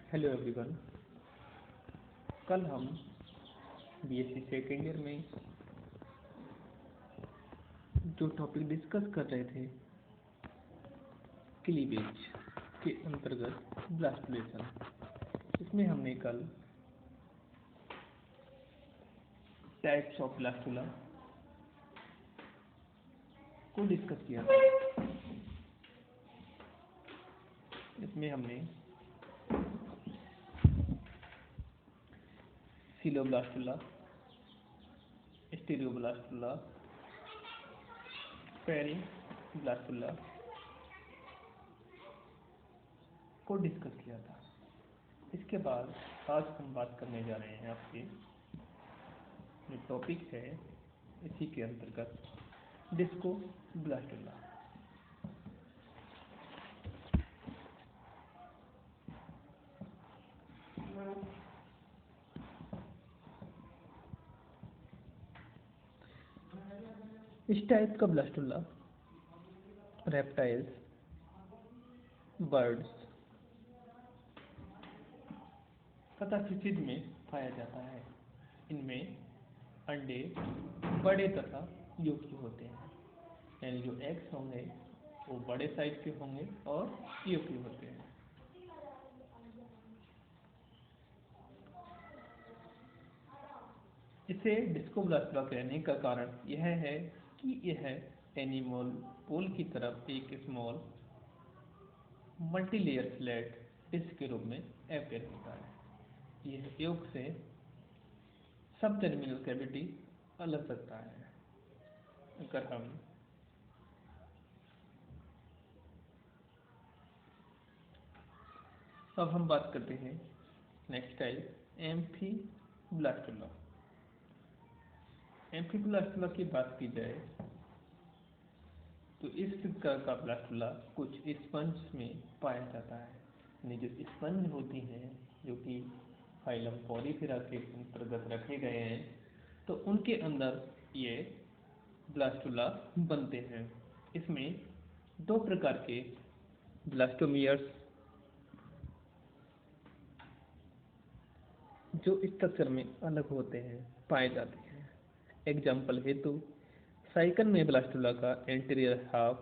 Hello everyone. कल हम BSc second year में जो टॉपिक डिस्कस कर रहे थे क्लीवेज के अंतर्गत ब्लास्टुलेशन, इसमें हमने कल टाइप्स ऑफ ब्लास्टुला को डिस्कस किया था। इसमें हमने सिलोब्लास्टुला, स्टेरियोब्लास्टुला, पेरिब्लास्टुला को डिस्कस किया था। इसके बाद आज हम बात करने जा रहे हैं आपके जो टॉपिक है इसी के अंतर्गत डिस्कोब्लास्टुला। इस टाइप का ब्लास्टुला रेप्टाइल्स, बर्ड्स तथा फिशिज में पाया जाता है। इनमें अंडे बड़े तथा योग्य होते हैं, यानी जो एग्स होंगे वो बड़े साइज के होंगे और योग्य होते हैं। इसे डिस्कोब्लास्टुला कहने का कारण यह है कि यह एनिमल पोल की तरफ एक स्मॉल मल्टीलेयर फ्लैट डिस्क के रूप में अपेयर होता है। यह योग से सब टर्मिनल कैविटी अलग रखता है। अगर हम अब हम बात करते हैं नेक्स्ट टाइप एम्फीब्लास्टुला। एम्फीब्लास्टुला की बात की जाए तो इस प्रकार का ब्लास्टुला कुछ स्पंज में पाया जाता है, यानी जो स्पंज होती हैं जो कि फाइलम पॉलीफेरा के अंतर्गत रखे गए हैं, तो उनके अंदर ये ब्लास्टुला बनते हैं। इसमें दो प्रकार के ब्लास्टोमियर्स जो स्ट्रक्चर में अलग होते हैं पाए जाते हैं। एग्जाम्पल हेतु साइकन में ब्लास्टुला का anterior half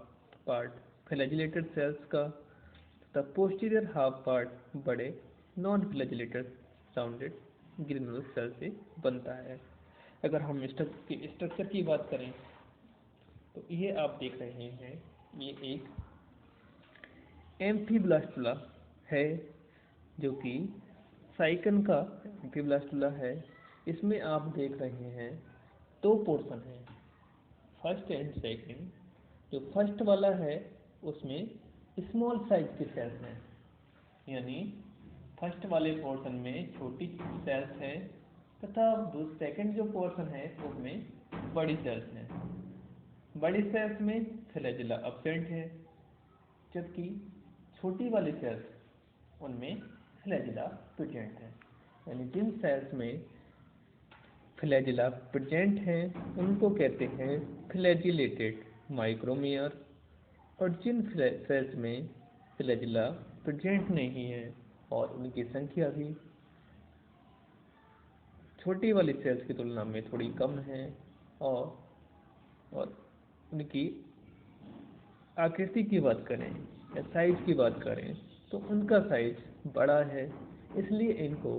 part flagellated cells का तथा पोस्टीरियर हाफ पार्ट बड़े non flagellated rounded granular cell से बनता है। अगर हम स्ट्रक्चर की बात करें तो ये आप देख रहे हैं, ये एक एम्फीब्लास्टुला है जो कि साइकन का एम्फीब्लास्टुला है। इसमें आप देख रहे हैं दो पोर्शन हैं, फर्स्ट एंड सेकंड। जो फर्स्ट वाला है उसमें स्मॉल साइज के सेल्स हैं, यानी फर्स्ट वाले पोर्शन में छोटी सेल्स हैं तथा सेकंड जो पोर्शन है उसमें बड़ी सेल्स हैं। बड़ी सेल्स में फ्लैजिला अब्सेंट है, जबकि छोटी वाली सेल्स उनमें फ्लैजिला प्रेजेंट है। यानी जिन सेल्स में फ्लैजिला प्रेजेंट हैं उनको कहते हैं फ्लैजिलेटेड माइक्रोमियर, और जिन सेल्स में फ्लैजिला प्रेजेंट नहीं है और उनकी संख्या भी छोटी वाली सेल्स की तुलना में थोड़ी कम है और उनकी आकृति की बात करें या साइज की बात करें तो उनका साइज बड़ा है, इसलिए इनको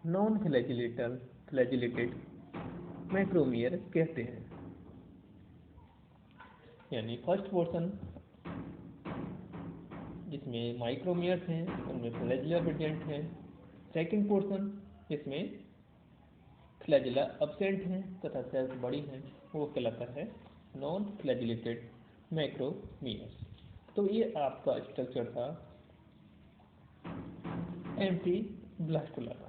नॉन फ्लैजिलेटेड मैक्रोमियर कहते हैं। यानी फर्स्ट पोर्शन जिसमें माइक्रोमियर्स हैं उनमें फ्लैजिला प्रेजेंट है, सेकंड पोर्शन जिसमें फ्लैजिला अब्सेंट हैं तथा सेल्स बड़ी हैं वो कहलाता है नॉन फ्लैजिलेटेड मैक्रोमियर्स। तो ये आपका स्ट्रक्चर था एम्फीब्लास्टुला का।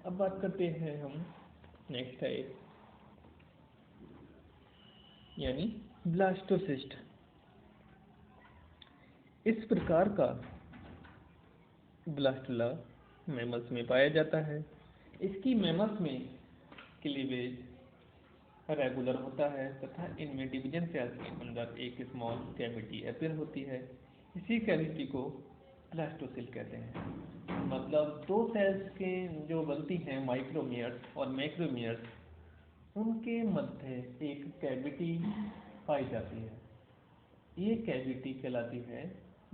अब बात करते हैं हम नेक्स्ट टाइप यानी ब्लास्टोसिस्ट। इस प्रकार का ब्लास्टुला मैमल्स में पाया जाता है। इसकी मैमल्स में क्लीवेज रेगुलर होता है तथा इनमें डिवीजन सेल्स के अंदर एक स्मॉल कैविटी अपीयर होती है। इसी कैविटी को ब्लास्टोसिल कहते हैं। मतलब दो सेल्स के जो बनती हैं माइक्रोमियर्स और मैक्रोमियर्स, उनके मध्य एक कैविटी पाई जाती है। ये कैविटी कहलाती है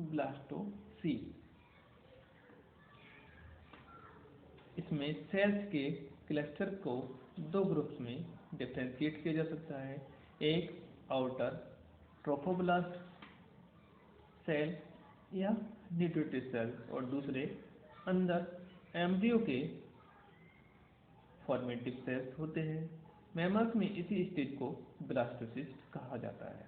ब्लास्टोसील। इसमें सेल्स के क्लस्टर को दो ग्रुप्स में डिफरेंशिएट किया जा सकता है। एक आउटर ट्रोफोब्लास्ट सेल या न्यूक्लियोटिड सेल और दूसरे अंदर एम्ब्रियो के फॉर्मेटिव सेल्स होते हैं। मैमल्स में इसी स्टेज को ब्लास्टोसिस्ट कहा जाता है।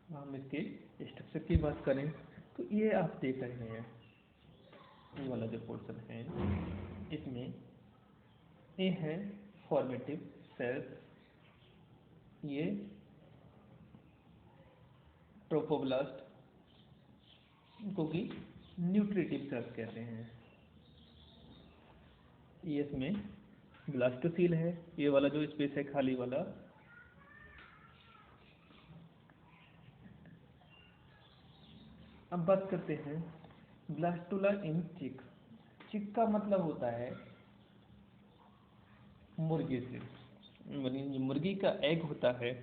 हम इसके स्ट्रक्चर की बात करें तो ये आप देख रहे हैं, ये वाला जो पोर्शन है इसमें ये है फॉर्मेटिव सेल्स, ये ट्रोफोब्लास्ट को कि न्यूट्रिटिव सेल्स कहते हैं। ये इसमें ब्लास्टोसील है, ये वाला जो स्पेस है खाली वाला। अब बात करते हैं ब्लास्टुला इन चिक। चिक का मतलब होता है मुर्गी से, मुर्गी का एग होता है,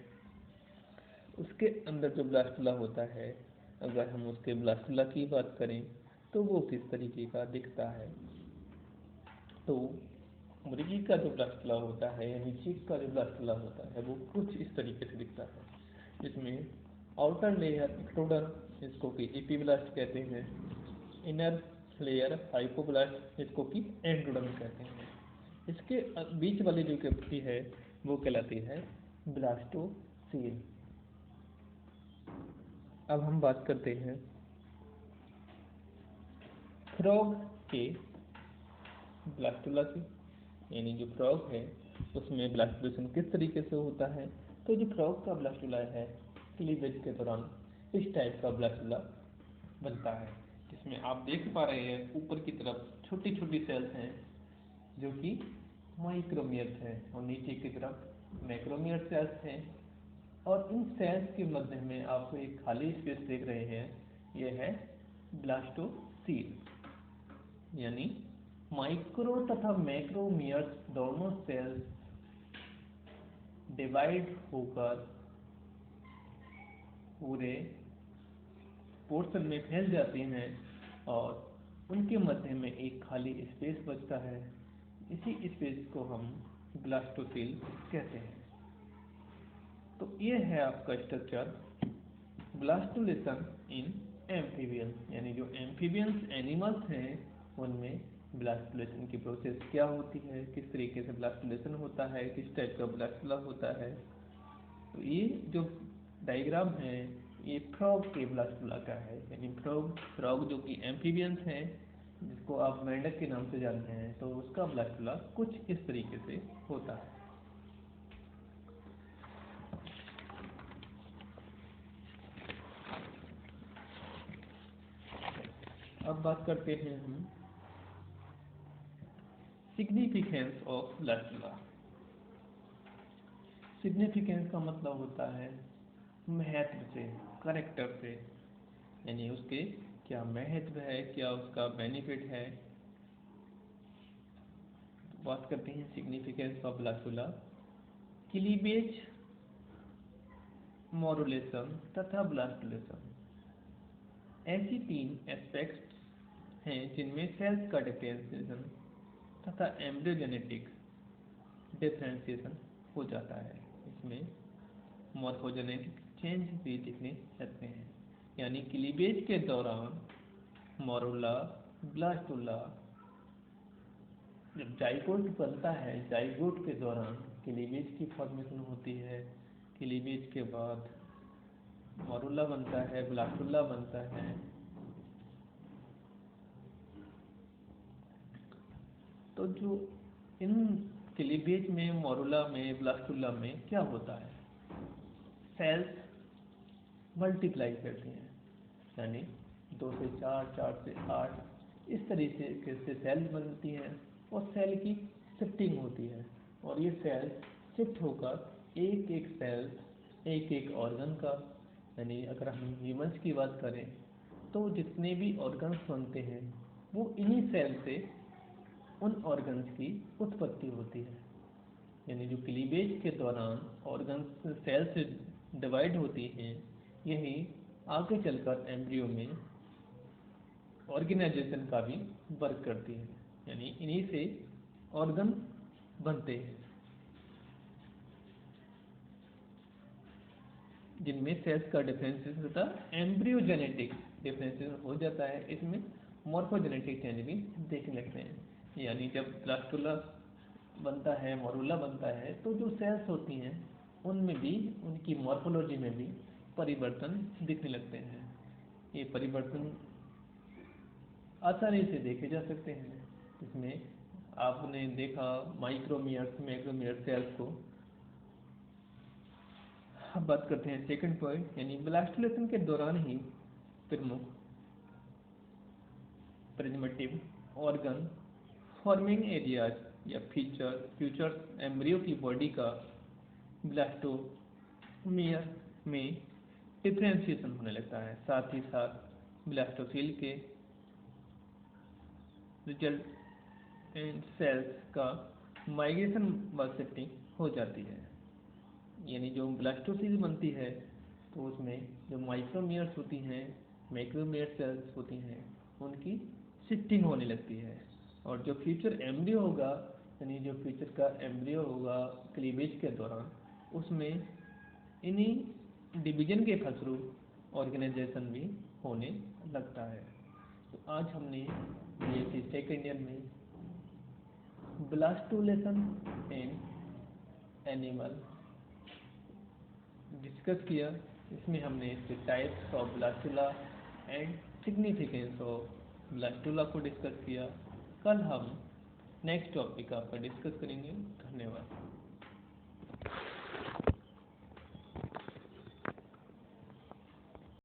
उसके अंदर जो ब्लास्टुला होता है, अगर हम उसके ब्लास्टुला की बात करें तो वो किस तरीके का दिखता है। तो मुर्गी का जो ब्लास्टुला होता है यानी चिक का जो ब्लास्टुला होता है वो कुछ इस तरीके से दिखता है, जिसमें आउटर लेयर एक्टोडर्म, जिसको कि एपीब्लास्ट कहते हैं, इनर लेयर हाइपोब्लास्ट, जिसको कि एंडोडर्म कहते हैं। इसके बीच वाली जो कैविटी है वो कहलाती है ब्लास्टोसील। अब हम बात करते हैं फ्रॉग के ब्लास्टुला की, यानी जो फ्रॉग है उसमें ब्लास्टोलेशन किस तरीके से होता है। तो जो फ्रॉग का ब्लास्टुला है क्लीवेज के दौरान इस टाइप का ब्लास्टुला बनता है, जिसमें आप देख पा रहे हैं ऊपर की तरफ छोटी छोटी सेल्स हैं जो कि माइक्रोमियर्स हैं और नीचे की तरफ मैक्रोमियर सेल्स हैं। और इन सेल्स के मध्य में आप एक खाली स्पेस देख रहे हैं, यह है ब्लास्टोसील। यानी माइक्रो तथा मैक्रोमियर्स दोनों सेल्स डिवाइड होकर पूरे पोर्शन में फैल जाते हैं और उनके मध्य में एक खाली स्पेस बचता है। इसी स्पेस को हम ब्लास्टोसील कहते हैं। तो ये है आपका स्ट्रक्चर ब्लास्टोलेशन इन एम्फीबियन, यानी जो एम्फीबियंस एनिमल्स हैं उनमें ब्लास्टोलेशन की प्रोसेस क्या होती है, किस तरीके से ब्लास्टोलेशन होता है, किस टाइप का ब्लास्टुला होता है। तो ये जो डायग्राम है ये फ्रॉग के ब्लास्टुला का है, यानी फ्रॉग जो कि एम्फीबियंस हैं, जिसको आप मेंढक के नाम से जानते हैं, तो उसका ब्लास्टुला कुछ इस तरीके से होता है। अब बात करते हैं हम सिग्निफिकेंस ऑफ ब्लास्टुला। सिग्निफिकेंस का मतलब होता है महत्व से, करेक्टर से, यानी उसके क्या महत्व है, क्या उसका बेनिफिट है। तो बात करते हैं सिग्निफिकेंस ऑफ ब्लास्टुला। क्लीवेज, मॉरुलेशन तथा ब्लास्टुलेशन ऐसी तीन एस्पेक्ट्स हैं जिनमें सेल्स का डिफरेंशिएशन तथा एम्ब्रियोजेनेटिक डिफरेंशिएशन हो जाता है। इसमें मॉर्फोजेनेटिक चेंज भी दिखने लगते हैं, यानी क्लीवेज के दौरान मॉरुला, ब्लास्टुला, जब जाइगोट बनता है, जाइगोट के दौरान क्लीवेज की फॉर्मेशन होती है। क्लीवेज के बाद मॉरुला बनता है, ब्लास्टुला बनता है। तो जो इन क्लीवेज में, मॉरुला में, ब्लास्टुला में क्या होता है, सेल्स मल्टीप्लाई करती हैं, यानी 2 से 4, 4 से 8 इस तरीके से सेल्स बनती हैं और सेल की शिफ्टिंग होती है। और ये सेल्स शिफ्ट होकर एक एक सेल्स एक एक ऑर्गन का, यानी अगर हम ह्यूमंस की बात करें तो जितने भी ऑर्गन्स बनते हैं वो इन्हीं सेल से उन ऑर्गन्स की उत्पत्ति होती है। यानी जो क्लीवेज के दौरान ऑर्गन्स सेल से डिवाइड होती हैं, यही आगे चलकर एम्ब्रियो में ऑर्गेनाइजेशन का भी वर्क करती है। यानी इन्हीं से ऑर्गन बनते हैं जिनमें सेल्स का डिफरेंशिएशन तथा एम्ब्रियोजेनेटिक डिफरेंशिएशन हो जाता है। इसमें मॉर्फोजेनेटिक चेंज भी देखने लगते हैं। यानी जब ब्लास्टुला बनता है, मोरुला बनता है, तो जो सेल्स होती हैं उनमें भी, उनकी मॉर्फोलॉजी में भी परिवर्तन दिखने लगते हैं। ये परिवर्तन आसानी से देखे जा सकते हैं। इसमें आपने देखा माइक्रोमियर्स, मैक्रोमियर सेल्स को। अब बात करते हैं सेकंड पॉइंट, यानी ब्लास्टुलेशन के दौरान ही प्रमुख प्रिजमेटिव ऑर्गन फॉर्मिंग एरियाज या फ्यूचर्स एम्ब्रियो की बॉडी का ब्लास्टोमियर में डिफ्रेंशिएशन होने लगता है। साथ ही साथ ब्लास्टोसील के रिजल्टेंट सेल्स का माइग्रेशन व शिफ्टिंग हो जाती है। यानी जो ब्लास्टोसील बनती है तो उसमें जो माइक्रोमियर्स होती हैं, मैक्रोमियर सेल्स होती हैं, उनकी शिफ्टिंग होने लगती है। और जो फ्यूचर एम्ब्रियो होगा, यानी जो फ्यूचर का एम्ब्रियो होगा क्लीवेज के दौरान, उसमें इन्हीं डिवीजन के फलस्वरूप ऑर्गेनाइजेशन भी होने लगता है। तो आज हमने ये कि सेकेंड ईयर में ब्लास्टुलेशन इन एनिमल डिस्कस किया। इसमें हमने इसके types of blastula and significance of blastula को डिस्कस किया। कल हम नेक्स्ट टॉपिक आपका डिस्कस करेंगे। धन्यवाद।